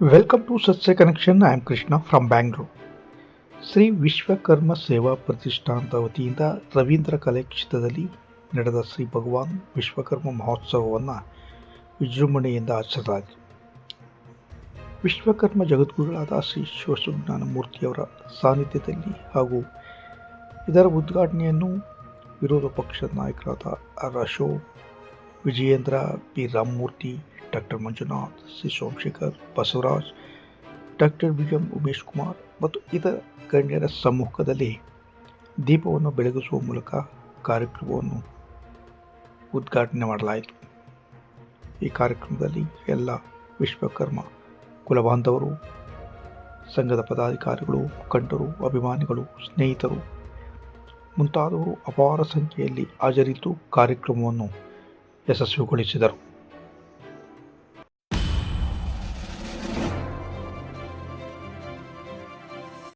Welcome to Satya Connection. I am Krishna from Bangalore. Shri Vishwakarma ಸೇವಾ ಪ್ರತಿಷ್ಠಾನದ ವತಿಯಿಂದ ರವೀಂದ್ರ ಕಲಾಕ್ಷೇತ್ರದಲ್ಲಿ ನಡೆದ ಶ್ರೀ ಭಗವಾನ್ ವಿಶ್ವಕರ್ಮ ಮಹೋತ್ಸವವನ್ನು ವಿಜೃಂಭಣೆಯಿಂದ ಆಚರಿಸಲಾಯಿತು. ವಿಶ್ವಕರ್ಮ ಜಗದ್ಗುರುಗಳಾದ ಶ್ರೀ ಶಿವಸುಜ್ಞಾನ ಮೂರ್ತಿಯವರ ಸಾನ್ನಿಧ್ಯದಲ್ಲಿ ಹಾಗೂ ಇದರ ಉದ್ಘಾಟನೆಯನ್ನು ವಿರೋಧ ಪಕ್ಷದ ನಾಯಕರಾದ R Ashok, Vijayendra, P Ramamurthy, doctor Manjunath, C Somashekar, Basavaraj, doctor VM. Umesh Kumar ಮತ್ತು ಇತರ ಗಣ್ಯರ ಸಮ್ಮುಖದಲ್ಲಿ ದೀಪವನ್ನು ಬೆಳಗಿಸುವ ಮೂಲಕ ಕಾರ್ಯಕ್ರಮವನ್ನು ಉದ್ಘಾಟನೆ ಮಾಡಲಾಯಿತು. ಈ ಕಾರ್ಯಕ್ರಮದಲ್ಲಿ ಎಲ್ಲ ವಿಶ್ವಕರ್ಮ ಕುಲಬಾಂಧವರು, ಸಂಘದ ಪದಾಧಿಕಾರಿಗಳು, ಮುಖಂಡರು, ಅಭಿಮಾನಿಗಳು, ಸ್ನೇಹಿತರು ಮುಂತಾದವರು ಅಪಾರ ಸಂಖ್ಯೆಯಲ್ಲಿ ಹಾಜರಿದ್ದು ಕಾರ್ಯಕ್ರಮವನ್ನು ಯಶಸ್ವಿಗೊಳಿಸಿದರು.